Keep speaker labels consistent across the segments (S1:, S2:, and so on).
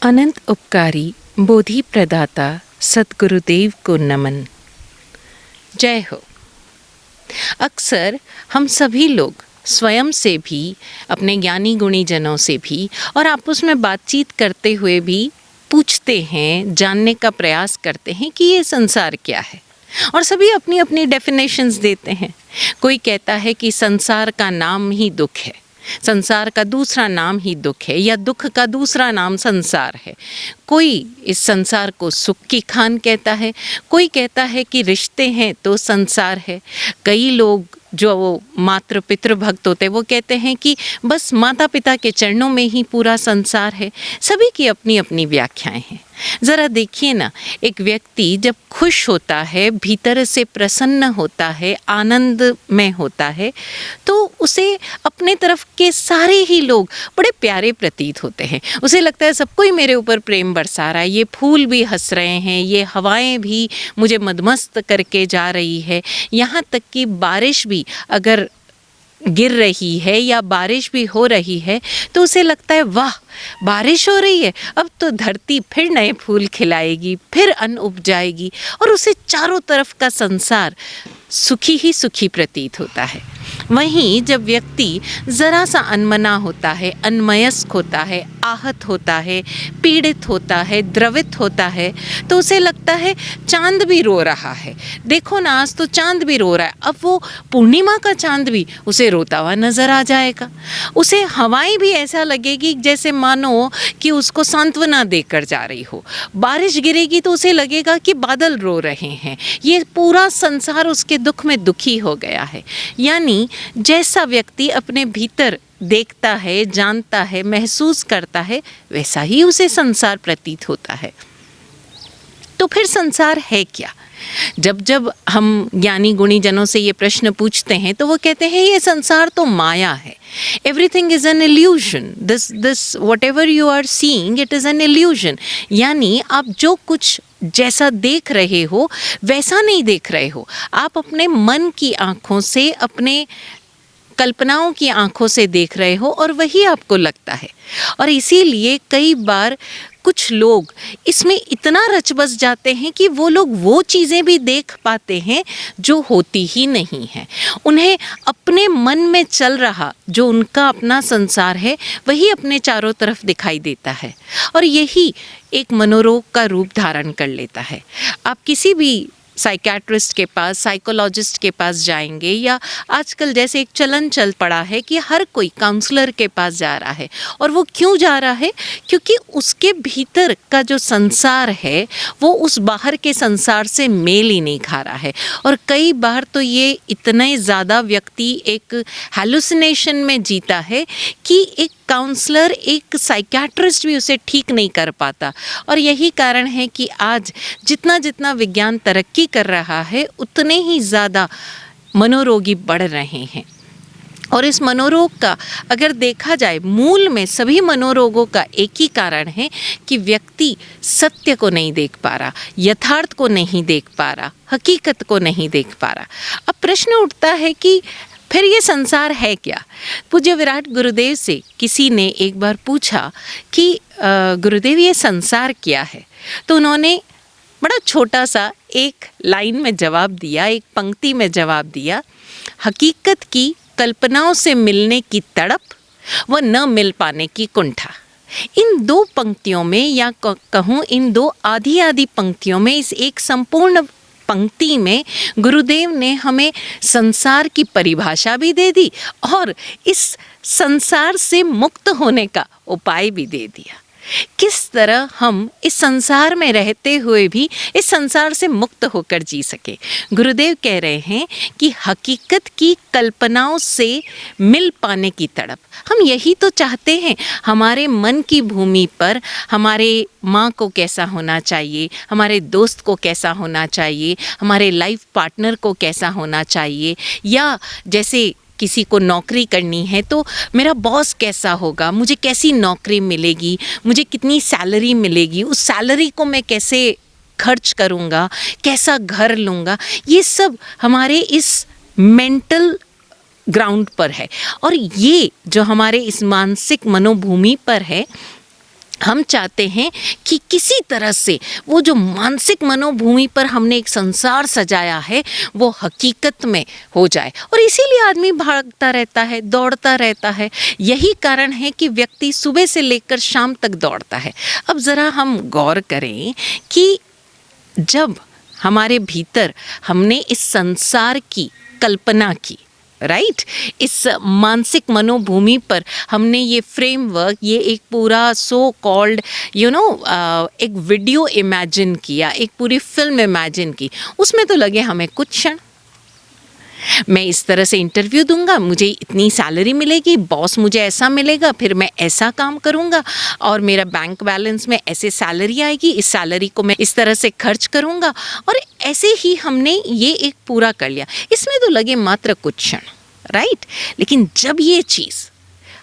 S1: अनंत उपकारी बोधि प्रदाता सद्गुरुदेव को नमन। जय हो। अक्सर हम सभी लोग स्वयं से भी, अपने ज्ञानी गुणी जनों से भी और आपस में बातचीत करते हुए भी पूछते हैं, जानने का प्रयास करते हैं कि ये संसार क्या है। और सभी अपनी अपनी डेफिनेशंस देते हैं। कोई कहता है कि संसार का नाम ही दुख है, संसार का दूसरा नाम ही दुख है, या दुख का दूसरा नाम संसार है। कोई इस संसार को सुख की खान कहता है, कोई कहता है कि रिश्ते हैं तो संसार है। कई लोग जो वो मातृ पितृ भक्त होते हैं वो कहते हैं कि बस माता पिता के चरणों में ही पूरा संसार है। सभी की अपनी अपनी व्याख्याएं हैं। ज़रा देखिए ना, एक व्यक्ति जब खुश होता है, भीतर से प्रसन्न होता है, आनंद में होता है, तो उसे अपने तरफ के सारे ही लोग बड़े प्यारे प्रतीत होते हैं। उसे लगता है सब कोई मेरे ऊपर प्रेम बरसा रहा है, ये फूल भी हंस रहे हैं, ये हवाएं भी मुझे मदमस्त करके जा रही है। यहाँ तक कि बारिश भी अगर गिर रही है या बारिश भी हो रही है तो उसे लगता है वाह, बारिश हो रही है, अब तो धरती फिर नए फूल खिलाएगी, फिर अन्न उपजाएगी, और उसे चारों तरफ का संसार सुखी ही सुखी प्रतीत होता है। वहीं जब व्यक्ति ज़रा सा अनमना होता है, अन्मयस्क होता है, आहत होता है, पीड़ित होता है, द्रवित होता है, तो उसे लगता है चांद भी रो रहा है। देखो ना, आज तो चांद भी रो रहा है। अब वो पूर्णिमा का चांद भी उसे रोता हुआ नज़र आ जाएगा। उसे हवाएं भी ऐसा लगेगी जैसे मानो कि उसको सांत्वना देकर जा रही हो। बारिश गिरेगी तो उसे लगेगा कि बादल रो रहे हैं, ये पूरा संसार उसके दुख में दुखी हो गया है। यानी जैसा व्यक्ति अपने भीतर देखता है, जानता है, महसूस करता है, वैसा ही उसे संसार प्रतीत होता है। तो फिर संसार है क्या? जब जब हम ज्ञानी गुणी जनों से ये प्रश्न पूछते हैं तो वो कहते हैं ये संसार तो माया है। Everything is an illusion, this whatever you are seeing it is an illusion. यानी आप जो कुछ जैसा देख रहे हो वैसा नहीं देख रहे हो, आप अपने मन की आँखों से, अपने कल्पनाओं की आँखों से देख रहे हो और वही आपको लगता है। और इसीलिए कई बार कुछ लोग इसमें इतना रच बस जाते हैं कि वो लोग वो चीज़ें भी देख पाते हैं जो होती ही नहीं हैं। उन्हें अपने मन में चल रहा जो उनका अपना संसार है वही अपने चारों तरफ दिखाई देता है, और यही एक मनोरोग का रूप धारण कर लेता है। आप किसी भी साइकियाट्रिस्ट के पास, साइकोलॉजिस्ट के पास जाएंगे, या आजकल जैसे एक चलन चल पड़ा है कि हर कोई काउंसलर के पास जा रहा है। और वो क्यों जा रहा है? क्योंकि उसके भीतर का जो संसार है वो उस बाहर के संसार से मेल ही नहीं खा रहा है। और कई बार तो ये इतने ज़्यादा व्यक्ति एक हैलुसिनेशन में जीता है कि एक काउंसलर, एक साइकियाट्रिस्ट भी उसे ठीक नहीं कर पाता। और यही कारण है कि आज जितना जितना विज्ञान तरक्की कर रहा है उतने ही ज़्यादा मनोरोगी बढ़ रहे हैं। और इस मनोरोग का अगर देखा जाए, मूल में सभी मनोरोगों का एक ही कारण है कि व्यक्ति सत्य को नहीं देख पा रहा, यथार्थ को नहीं देख पा रहा, हकीकत को नहीं देख पा रहा। अब प्रश्न उठता है कि फिर ये संसार है क्या? पूज्य विराट गुरुदेव से किसी ने एक बार पूछा कि गुरुदेव ये संसार क्या है? तो उन्होंने बड़ा छोटा सा एक लाइन में जवाब दिया, एक पंक्ति में जवाब दिया, हकीकत की कल्पनाओं से मिलने की तड़प व न मिल पाने की कुंठा। इन दो पंक्तियों में, या कहूँ इन दो आधी आधी पंक्तियों में, इस एक संपूर्ण पंक्ति में गुरुदेव ने हमें संसार की परिभाषा भी दे दी और इस संसार से मुक्त होने का उपाय भी दे दिया। किस तरह हम इस संसार में रहते हुए भी इस संसार से मुक्त होकर जी सके। गुरुदेव कह रहे हैं कि हकीकत की कल्पनाओं से मिल पाने की तड़प, हम यही तो चाहते हैं। हमारे मन की भूमि पर हमारे माँ को कैसा होना चाहिए, हमारे दोस्त को कैसा होना चाहिए, हमारे लाइफ पार्टनर को कैसा होना चाहिए, या जैसे किसी को नौकरी करनी है तो मेरा बॉस कैसा होगा, मुझे कैसी नौकरी मिलेगी, मुझे कितनी सैलरी मिलेगी, उस सैलरी को मैं कैसे खर्च करूँगा, कैसा घर लूँगा। ये सब हमारे इस मेंटल ग्राउंड पर है। और ये जो हमारे इस मानसिक मनोभूमि पर है, हम चाहते हैं कि किसी तरह से वो जो मानसिक मनोभूमि पर हमने एक संसार सजाया है वो हकीकत में हो जाए, और इसीलिए आदमी भागता रहता है, दौड़ता रहता है। यही कारण है कि व्यक्ति सुबह से लेकर शाम तक दौड़ता है। अब ज़रा हम गौर करें कि जब हमारे भीतर हमने इस संसार की कल्पना की, राइट, इस मानसिक मनोभूमि पर हमने ये फ्रेमवर्क, ये एक पूरा सो कॉल्ड एक वीडियो इमेजिन किया, एक पूरी फिल्म इमेजिन की, उसमें तो लगे हमें कुछ क्षण। मैं इस तरह से इंटरव्यू दूंगा, मुझे इतनी सैलरी मिलेगी, बॉस मुझे ऐसा मिलेगा, फिर मैं ऐसा काम करूंगा और मेरा बैंक बैलेंस में ऐसे सैलरी आएगी, इस सैलरी को मैं इस तरह से खर्च करूंगा, और ऐसे ही हमने ये एक पूरा कर लिया। इसमें तो लगे मात्र कुछ क्षण, राइट। लेकिन जब ये चीज़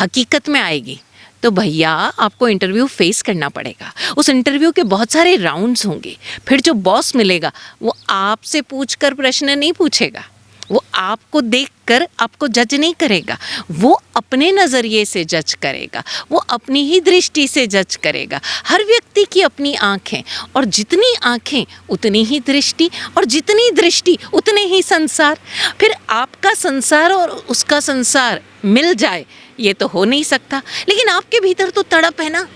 S1: हकीकत में आएगी तो भैया आपको इंटरव्यू फेस करना पड़ेगा। उस इंटरव्यू के बहुत सारे राउंड्स होंगे। फिर जो बॉस मिलेगा वो आपसे पूछकर प्रश्न नहीं पूछेगा, वो आपको देखकर आपको जज नहीं करेगा, वो अपने नज़रिए से जज करेगा, वो अपनी ही दृष्टि से जज करेगा। हर व्यक्ति की अपनी आँखें, और जितनी आँखें उतनी ही दृष्टि, और जितनी दृष्टि उतने ही संसार। फिर आपका संसार और उसका संसार मिल जाए ये तो हो नहीं सकता। लेकिन आपके भीतर तो तड़प है ना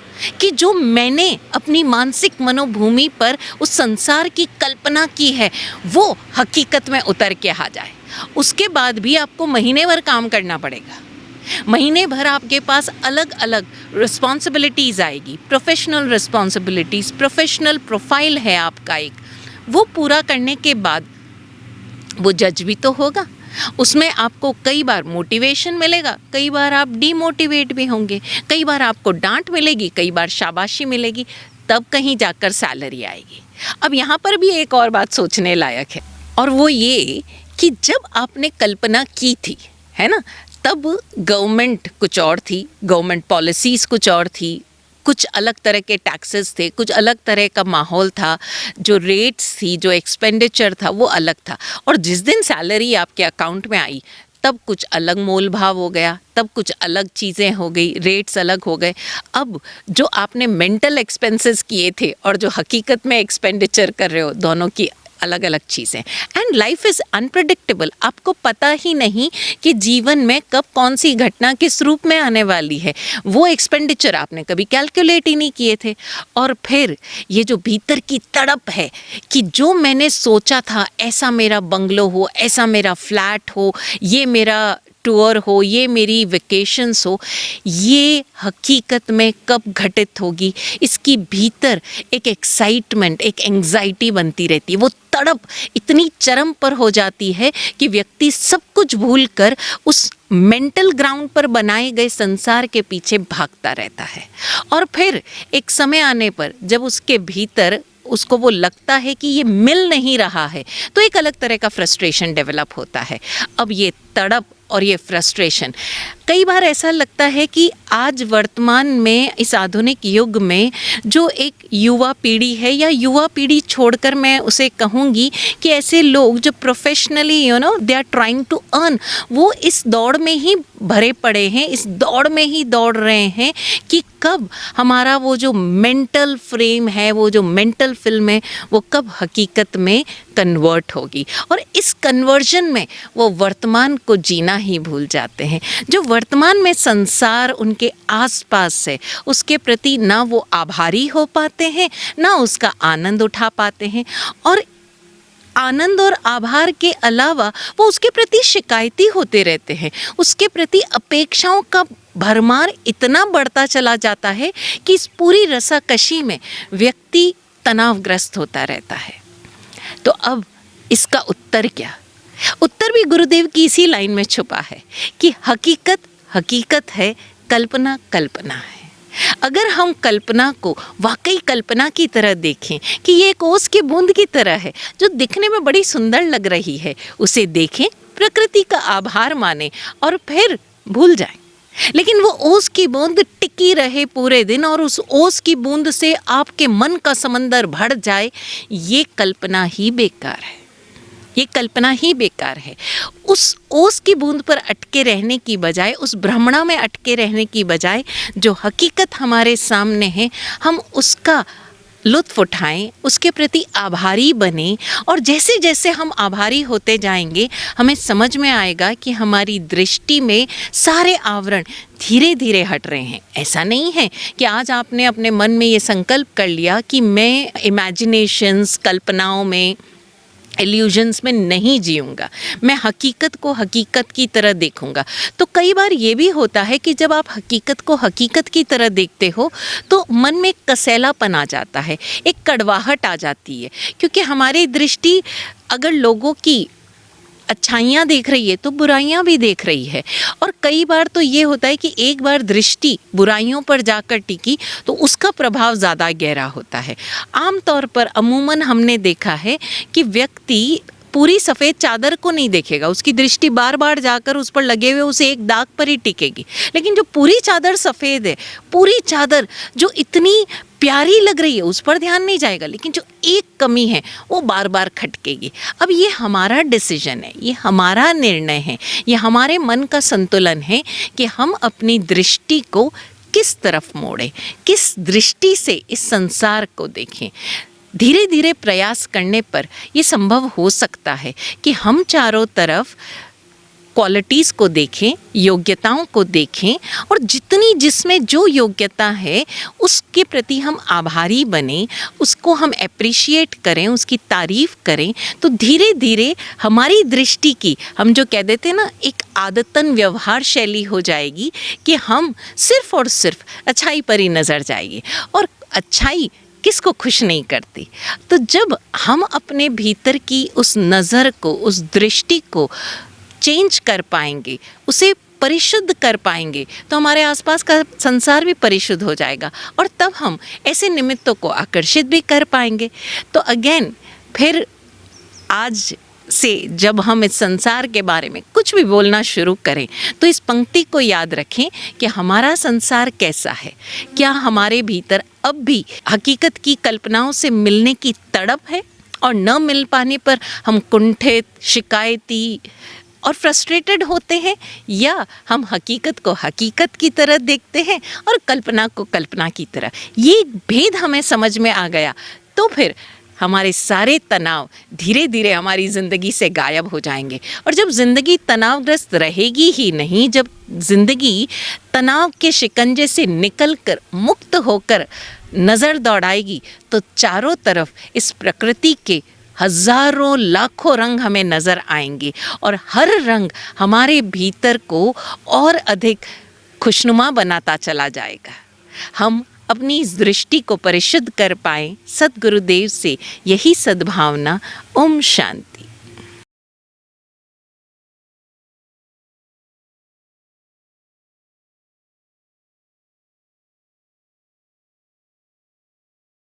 S1: कि जो मैंने अपनी मानसिक मनोभूमि पर उस संसार की कल्पना की है वो हकीकत में उतर के आ जाए। उसके बाद भी आपको महीने भर काम करना पड़ेगा। महीने भर आपके पास अलग अलग रिस्पॉन्सिबिलिटीज़ आएगी, प्रोफेशनल रिस्पॉन्सिबिलिटीज़, प्रोफेशनल प्रोफाइल है आपका एक, वो पूरा करने के बाद वो जज भी तो होगा। उसमें आपको कई बार मोटिवेशन मिलेगा, कई बार आप डीमोटिवेट भी होंगे, कई बार आपको डांट मिलेगी, कई बार शाबाशी मिलेगी, तब कहीं जाकर सैलरी आएगी। अब यहाँ पर भी एक और बात सोचने लायक है, और वो ये कि जब आपने कल्पना की थी, है ना, तब गवर्नमेंट कुछ और थी, गवर्नमेंट पॉलिसीज़ कुछ और थी, कुछ अलग तरह के टैक्सेस थे, कुछ अलग तरह का माहौल था, जो रेट्स थी, जो एक्सपेंडिचर था वो अलग था। और जिस दिन सैलरी आपके अकाउंट में आई तब कुछ अलग मोल भाव हो गया, तब कुछ अलग चीज़ें हो गई, रेट्स अलग हो गए। अब जो आपने मेंटल एक्सपेंसेस किए थे और जो हकीकत में एक्सपेंडिचर कर रहे हो, दोनों की अलग अलग चीज़ें। And life is unpredictable. आपको पता ही नहीं कि जीवन में कब कौन सी घटना किस रूप में आने वाली है। वो एक्सपेंडिचर आपने कभी कैलकुलेट ही नहीं किए थे। और फिर ये जो भीतर की तड़प है कि जो मैंने सोचा था, ऐसा मेरा बंगलो हो, ऐसा मेरा फ्लैट हो, ये मेरा टूर हो, ये मेरी वेकेशंस हो, ये हकीकत में कब घटित होगी, इसकी भीतर एक एक्साइटमेंट, एक एंग्जाइटी बनती रहती है। वो तड़प इतनी चरम पर हो जाती है कि व्यक्ति सब कुछ भूलकर उस मेंटल ग्राउंड पर बनाए गए संसार के पीछे भागता रहता है। और फिर एक समय आने पर जब उसके भीतर उसको वो लगता है कि ये मिल नहीं रहा है, तो एक अलग तरह का फ्रस्ट्रेशन डेवलप होता है। अब ये तड़प और ये फ्रस्ट्रेशन, कई बार ऐसा लगता है कि आज वर्तमान में इस आधुनिक युग में जो एक युवा पीढ़ी है, या युवा पीढ़ी छोड़कर मैं उसे कहूँगी कि ऐसे लोग जो professionally they are trying to earn, वो इस दौड़ में ही भरे पड़े हैं, इस दौड़ में ही दौड़ रहे हैं कि कब हमारा वो जो मेंटल फ्रेम है, वो जो मेंटल फिल्म है, वो कब हकीकत में कन्वर्ट होगी। और इस कन्वर्जन में वो वर्तमान को जीना ही भूल जाते हैं। जो वर्तमान में संसार उनके आसपास है, उसके प्रति ना वो आभारी हो पाते हैं, ना उसका आनंद उठा पाते हैं। और आनंद और आभार के अलावा वो उसके प्रति शिकायती होते रहते हैं। उसके प्रति अपेक्षाओं का भरमार इतना बढ़ता चला जाता है कि इस पूरी रसाकशी में व्यक्ति तनावग्रस्त होता रहता है। तो अब इसका उत्तर क्या? उत्तर भी गुरुदेव की इसी लाइन में छुपा है कि हकीकत हकीकत है, कल्पना कल्पना है। अगर हम कल्पना को वाकई कल्पना की तरह देखें कि ये एक ओस की बूंद की तरह है जो दिखने में बड़ी सुंदर लग रही है, उसे देखें, प्रकृति का आभार माने और फिर भूल जाएं। लेकिन वो ओस की बूंद टिकी रहे पूरे दिन और उस ओस की बूंद से आपके मन का समंदर भर जाए, ये कल्पना ही बेकार है। ये कल्पना ही बेकार है। उस ओस की बूंद पर अटके रहने की बजाय, उस भ्रमणा में अटके रहने की बजाय, जो हकीकत हमारे सामने है हम उसका लुत्फ़ उठाएं, उसके प्रति आभारी बने। और जैसे जैसे हम आभारी होते जाएंगे हमें समझ में आएगा कि हमारी दृष्टि में सारे आवरण धीरे धीरे हट रहे हैं। ऐसा नहीं है कि आज आपने अपने मन में ये संकल्प कर लिया कि मैं इमेजिनेशंस, कल्पनाओं में, इल्यूजन्स में नहीं जीऊँगा, मैं हकीकत को हकीकत की तरह देखूँगा। तो कई बार ये भी होता है कि जब आप हकीकत को हकीकत की तरह देखते हो तो मन में कसैलापन आ जाता है, एक कड़वाहट आ जाती है, क्योंकि हमारी दृष्टि अगर लोगों की अच्छाइयाँ देख रही है तो बुराइयाँ भी देख रही है। और कई बार तो ये होता है कि एक बार दृष्टि बुराइयों पर जाकर टिकी तो उसका प्रभाव ज़्यादा गहरा होता है। आमतौर पर अमूमन हमने देखा है कि व्यक्ति पूरी सफ़ेद चादर को नहीं देखेगा, उसकी दृष्टि बार बार जाकर उस पर लगे हुए उसे एक दाग पर ही टिकेगी। लेकिन जो पूरी चादर सफ़ेद है, पूरी चादर जो इतनी प्यारी लग रही है, उस पर ध्यान नहीं जाएगा, लेकिन जो एक कमी है वो बार बार खटकेगी। अब ये हमारा डिसीजन है, ये हमारा निर्णय है, ये हमारे मन का संतुलन है कि हम अपनी दृष्टि को किस तरफ मोड़ें, किस दृष्टि से इस संसार को देखें। धीरे धीरे प्रयास करने पर ये संभव हो सकता है कि हम चारों तरफ क्वालिटीज़ को देखें, योग्यताओं को देखें, और जितनी जिसमें जो योग्यता है उसके प्रति हम आभारी बने, उसको हम एप्रिशिएट करें, उसकी तारीफ़ करें। तो धीरे धीरे हमारी दृष्टि की, हम जो कह देते हैं ना, एक आदतन व्यवहार शैली हो जाएगी कि हम सिर्फ़ और सिर्फ अच्छाई पर ही नज़र जाएगी। और अच्छाई किसको खुश नहीं करती। तो जब हम अपने भीतर की उस नज़र को, उस दृष्टि को चेंज कर पाएंगे, उसे परिशुद्ध कर पाएंगे, तो हमारे आसपास का संसार भी परिशुद्ध हो जाएगा और तब हम ऐसे निमित्तों को आकर्षित भी कर पाएंगे। तो अगेन फिर आज से जब हम इस संसार के बारे में कुछ भी बोलना शुरू करें तो इस पंक्ति को याद रखें कि हमारा संसार कैसा है। क्या हमारे भीतर अब भी हकीकत की कल्पनाओं से मिलने की तड़प है और न मिल पाने पर हम कुंठित, शिकायती और फ्रस्ट्रेटेड होते हैं, या हम हकीकत को हकीकत की तरह देखते हैं और कल्पना को कल्पना की तरह। ये भेद हमें समझ में आ गया तो फिर हमारे सारे तनाव धीरे धीरे हमारी ज़िंदगी से गायब हो जाएंगे। और जब ज़िंदगी तनावग्रस्त रहेगी ही नहीं, जब ज़िंदगी तनाव के शिकंजे से निकलकर मुक्त होकर नज़र दौड़ाएगी तो चारों तरफ इस प्रकृति के हज़ारों लाखों रंग हमें नज़र आएंगे और हर रंग हमारे भीतर को और अधिक खुशनुमा बनाता चला जाएगा। हम अपनी इस दृष्टि को परिशुद्ध कर पाएं, सद्गुरुदेव से यही सद्भावना। ओम शांति।